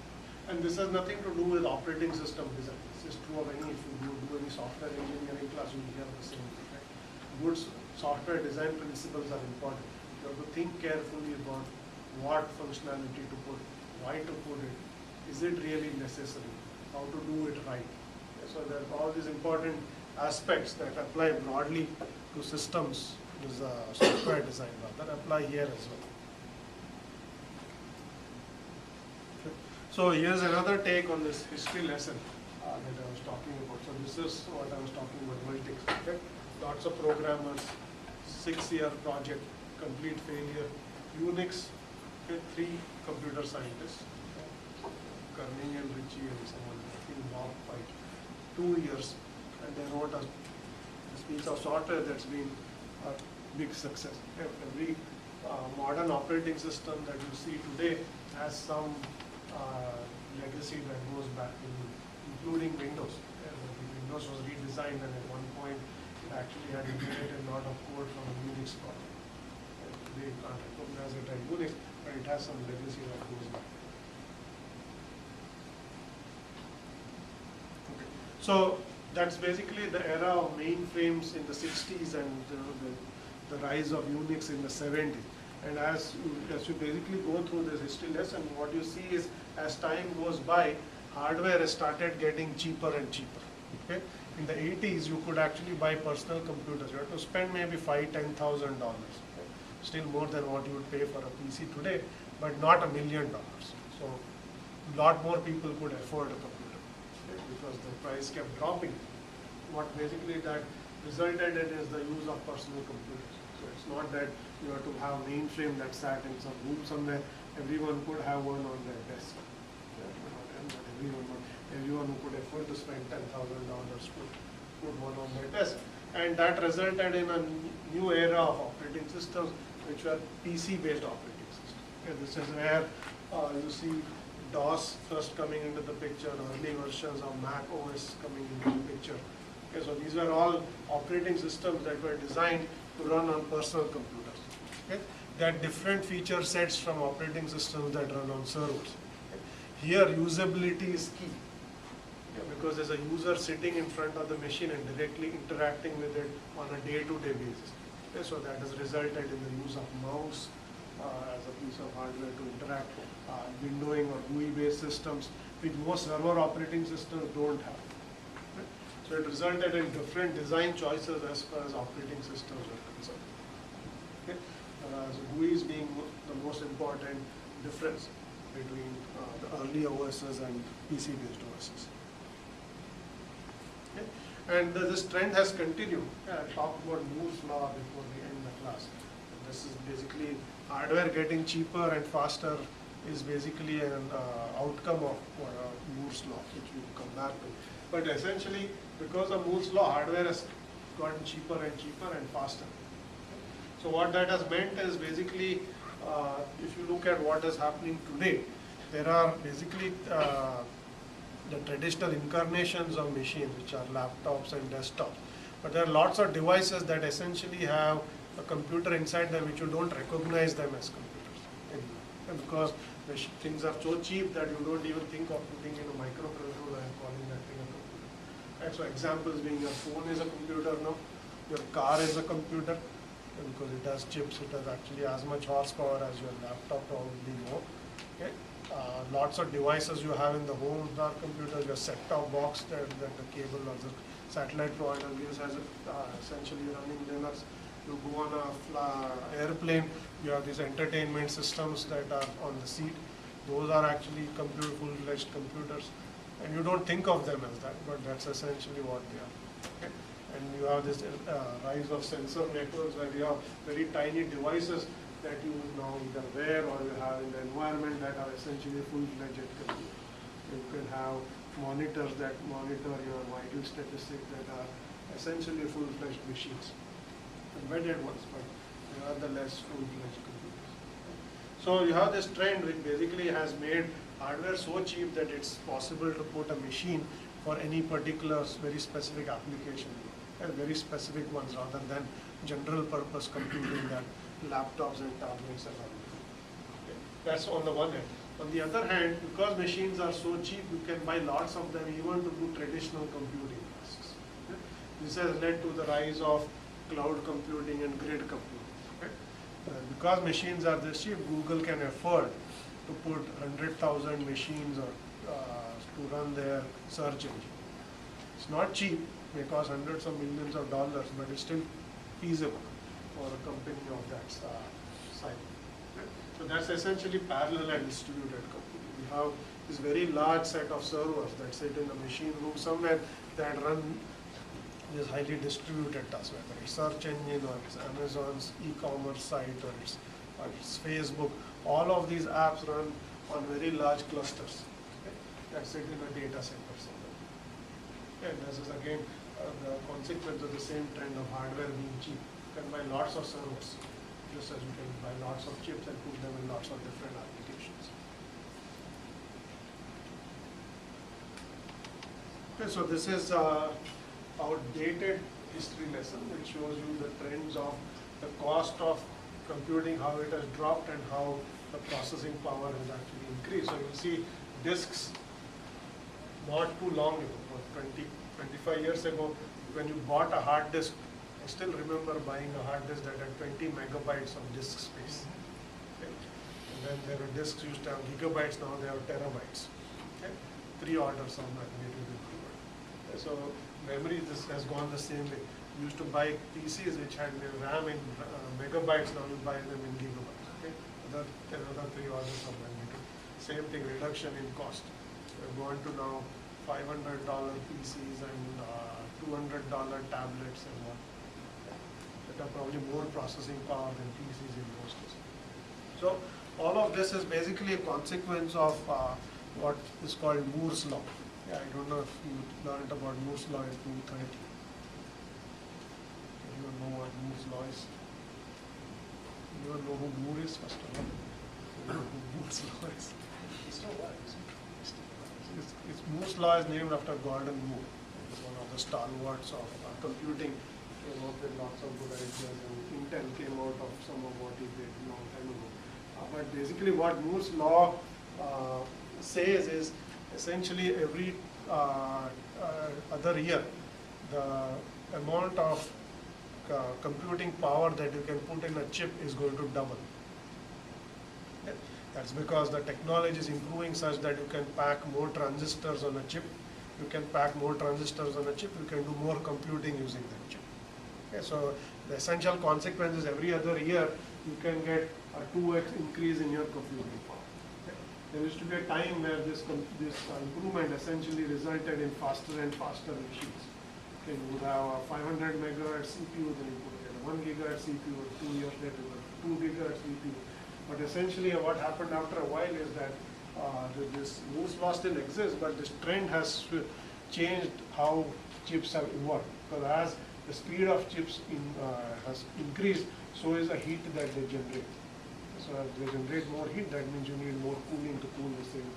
And this has nothing to do with operating system design. This is true of any, if you do any software engineering class, you will hear the same thing. Right? Good software design principles are important. You have to think carefully about what functionality to put, why to put it, is it really necessary, how to do it right. So there are all these important aspects that apply broadly to systems, is software design, that apply here as well. Okay. So here's another take on this history lesson that I was talking about. So this is what I was talking about, Multics. Okay? Lots of programmers, 6-year project, complete failure. Unix, okay, 3 computer scientists, okay? Kerning and Ritchie and someone, I think Bob White. 2 years, and they wrote a piece of software that's been a big success. Every modern operating system that you see today has some legacy that goes back, including Windows. Windows was redesigned, and at one point it actually had integrated a lot of code from a Unix project. They can't recognize it as Unix, but it has some legacy that goes back. So that's basically the era of mainframes in the 60s and the rise of Unix in the 70s. And as you basically go through this history lesson, what you see is as time goes by, hardware has started getting cheaper and cheaper. Okay? In the 80s, you could actually buy personal computers. You had to spend maybe $5,000–10,000. Okay? Still more than what you would pay for a PC today, but not $1 million. So a lot more people could afford a computer. Because the price kept dropping. What basically that resulted in is the use of personal computers. So it's not that you have to have a mainframe that sat in some room somewhere. Everyone could have one on their desk. Not everyone who could afford to spend $10,000 could put one on their desk. And that resulted in a new era of operating systems, which were PC-based operating systems. Okay, this is where you see DOS first coming into the picture, early versions of Mac OS coming into the picture. Okay, so these were all operating systems that were designed to run on personal computers. Okay? They had different feature sets from operating systems that run on servers. Okay? Here, usability is key. Okay? Because there's a user sitting in front of the machine and directly interacting with it on a day-to-day basis. Okay? So that has resulted in the use of mouse as a piece of hardware to interact, windowing or GUI-based systems, which most server operating systems don't have. Okay? So it resulted in different design choices as far as operating systems are concerned. Okay? So GUIs being the most important difference between the early OSs and PC-based OSs. Okay? And this trend has continued. I talked about Moore's law before we end the class. This is basically hardware getting cheaper and faster is basically an outcome of Moore's law, which we will come back to. But essentially, because of Moore's law, hardware has gotten cheaper and cheaper and faster. So what that has meant is basically, if you look at what is happening today, there are basically the traditional incarnations of machines, which are laptops and desktops. But there are lots of devices that essentially have a computer inside them, which you don't recognize them as computers anymore. And because the things are so cheap that you don't even think of putting in a microcontroller and calling that thing a computer. Right? So examples being your phone is a computer now, your car is a computer, because it has chips, it has actually as much horsepower as your laptop, probably more. Okay? Lots of devices you have in the home are computers. Your set-top box that the cable or the satellite provider gives as essentially running Linux. You go on a airplane, you have these entertainment systems that are on the seat. Those are actually full-fledged computers, and you don't think of them as that, but that's essentially what they are. Okay? And you have this rise of sensor networks where you have very tiny devices that you now either wear or you have in the environment that are essentially full-fledged computers. You can have monitors that monitor your vital statistics that are essentially full-fledged machines. Embedded ones, but they are the less full-fledged computers. So you have this trend which basically has made hardware so cheap that it's possible to put a machine for any particular very specific application, and very specific ones rather than general purpose computing that laptops and tablets are running. Okay. That's on the one hand. On the other hand, because machines are so cheap, you can buy lots of them even to do traditional computing tasks. Okay. This has led to the rise of cloud computing and grid computing. Okay. Because machines are this cheap, Google can afford to put 100,000 machines to run their search engine. It's not cheap, may cost hundreds of millions of dollars, but it's still feasible for a company of that size. Okay. So that's essentially parallel and distributed computing. We have this very large set of servers that sit in the machine room somewhere that run this highly distributed task, whether it's search engine or it's Amazon's e-commerce site or it's Facebook. All of these apps run on very large clusters, okay, that sit in a data center somewhere. And this is again the consequence of the same trend of hardware being cheap. You can buy lots of servers, just as you can buy lots of chips and put them in lots of different applications. Okay, so this is our dated history lesson, which shows you the trends of the cost of computing, how it has dropped and how the processing power has actually increased. So you see disks not too long ago, 25 years ago, when you bought a hard disk, I still remember buying a hard disk that had 20 megabytes of disk space. Okay. And then there were disks used to have gigabytes, now they have terabytes. Okay. 3 orders of magnitude improvement. Okay. So memory, this has gone the same way. You used to buy PCs which had RAM in megabytes, now you buy them in gigabytes. Okay. Another 3 orders of magnitude. Same thing, reduction in cost. We've gone to now $500 PCs and $200 tablets and what. That are probably more processing power than PCs in most cases. So all of this is basically a consequence of what is called Moore's law. Yeah, I don't know if you learned about Moore's law in 230. Anyone know what Moore's law is? Anyone know who Moore is, first of all? You know who Moore's law is? It's Moore's law is named after Gordon Moore. He's one of the stalwarts of computing. He came up with lots of good ideas, and Intel came out of some of what he did a long time ago. But basically what Moore's law says is essentially every other year, the amount of computing power that you can put in a chip is going to double. Okay? That's because the technology is improving such that you can pack more transistors on a chip. You can pack more transistors on a chip, you can do more computing using that chip. Okay, so the essential consequence is every other year you can get a 2x increase in your computing power. Okay. There used to be a time where this improvement essentially resulted in faster and faster machines. Okay, you would have a 500 megahertz CPU, then you could get a 1 gigahertz CPU, 2 years later you got 2 gigahertz CPU. But essentially what happened after a while is that this Moore's law still exists, but this trend has changed how chips have evolved. Because as the speed of chips has increased, so is the heat that they generate. So as they generate more heat, that means you need more cooling to cool the same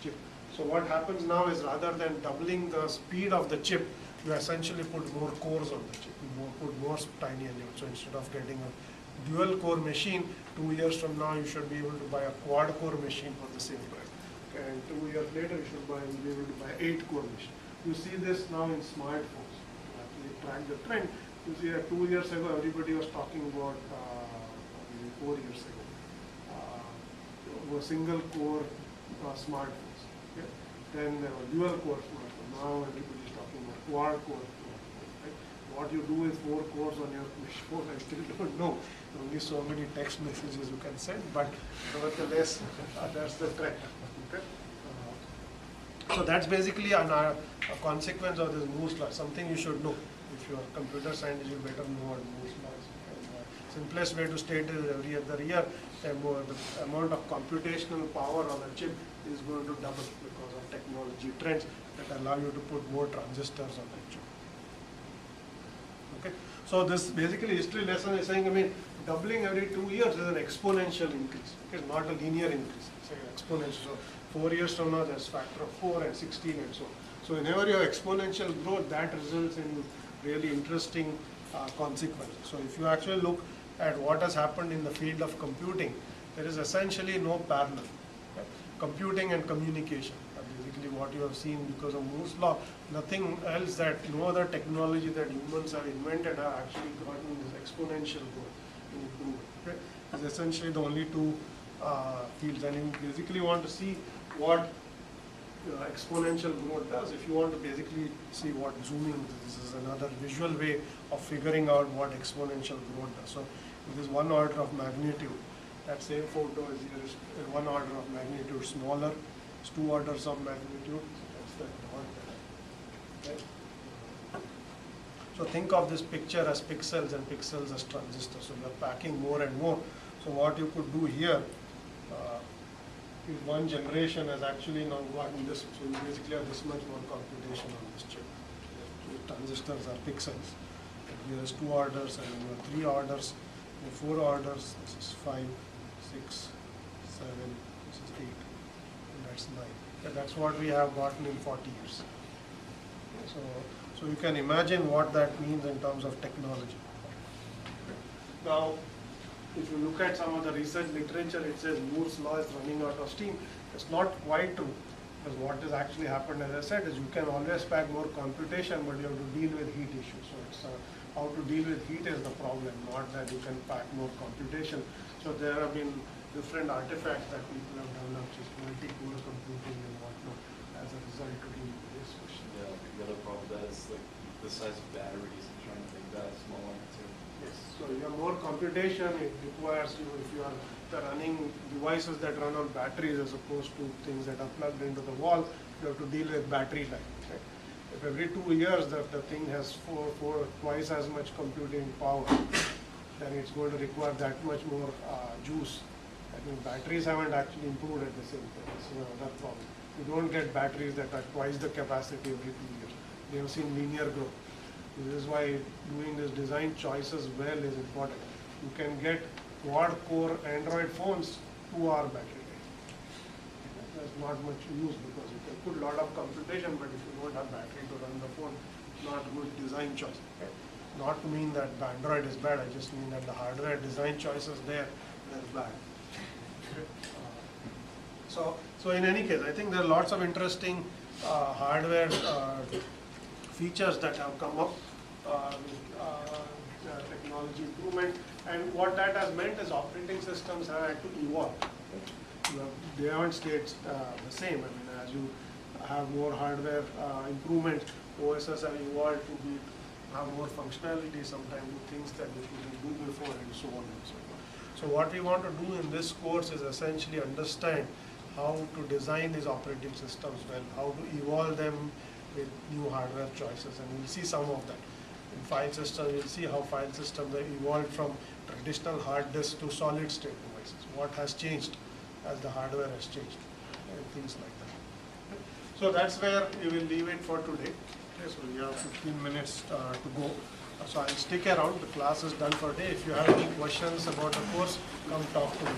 chip. So what happens now is rather than doubling the speed of the chip, you essentially put more cores on the chip. You put more tiny elements. So instead of getting a dual core machine, 2 years from now you should be able to buy a quad core machine for the same price. And 2 years later you should be able to buy 8 core machine. You see this now in smartphones. To actually track the trend, you see that 2 years ago everybody was talking about, maybe 4 years ago, single core smartphones. Okay? Then there were dual core smartphones. Now everybody is talking about quad core smartphones. Right? What you do with 4 cores on your phone, I still don't know. Only so many text messages you can send, but nevertheless, that's the trend. Okay? So that's basically a consequence of this Moore's law, something you should know. If you are a computer scientist, you better know what Moore's law is. Simplest way to state it is every other year, the amount of computational power on a chip is going to double because of technology trends that allow you to put more transistors on that chip. Okay, so this basically history lesson is saying, I mean, doubling every 2 years is an exponential increase. Okay, not a linear increase. It's an exponential. So 4 years from now, there's factor of 4 and 16 and so on. So whenever you have exponential growth, that results in really interesting consequences. So if you actually look at what has happened in the field of computing, there is essentially no parallel. Okay? Computing and communication are basically what you have seen because of Moore's law. Nothing else, that no other technology that humans have invented have actually gotten this exponential growth in improvement. Okay? It's essentially the only two fields, and you basically want to see what exponential growth does. If you want to basically see what zooming is, this is another visual way of figuring out what exponential growth does. So it is 1 order of magnitude. That same photo is here is 1 order of magnitude smaller. It's 2 orders of magnitude. So that's the dot there. Okay. So think of this picture as pixels and pixels as transistors. So you are packing more and more. So what you could do here is one generation has actually now gotten this. So you basically have this much more computation on this chip. So transistors are pixels. Here is 2 orders, and you have 3 orders, you have 4 orders. This is 5, 6, 7, this is 8, and that's 9. And that's what we have gotten in 40 years. So you can imagine what that means in terms of technology. Now, if you look at some of the research literature, it says Moore's law is running out of steam. It's not quite true, because what has actually happened, as I said, is you can always pack more computation, but you have to deal with heat issues. So it's how to deal with heat is the problem, not that you can pack more computation. So there have been different artifacts that people have developed, just multi-core computing and whatnot, as a result to deal with this question. Yeah, the other problem with that is like the size of batteries and trying to make that smaller too. Yes, so you have more computation, it requires you, if you are running devices that run on batteries as opposed to things that are plugged into the wall, you have to deal with battery life. Right? If every 2 years the thing has twice as much computing power, then it's going to require that much more juice. I think batteries haven't actually improved at the same time. This is another problem. You don't get batteries that are twice the capacity every 2 years. They have seen linear growth. This is why doing this design choices well is important. You can get quad-core Android phones 2-hour battery life. There's not much use because you can put a lot of computation, but if you don't have battery to run the phone, not good design choice. Okay? Not to mean that the Android is bad, I just mean that the hardware design choices there, they're bad. Okay? So in any case, I think there are lots of interesting hardware features that have come up with technology improvement, and what that has meant is operating systems have had to evolve. They haven't stayed the same. I mean, as you have more hardware improvement, OSs have evolved to have more functionality, sometimes do things that they couldn't do before, and so on and so on. So what we want to do in this course is essentially understand how to design these operating systems well, how to evolve them with new hardware choices, and we'll see some of that. In file systems, we'll see how file systems have evolved from traditional hard disk to solid state devices. What has changed as the hardware has changed and things like that. So that's where we will leave it for today. Okay, so we have 15 minutes to go. So I'll stick around. The class is done for today. If you have any questions about the course, come talk to me.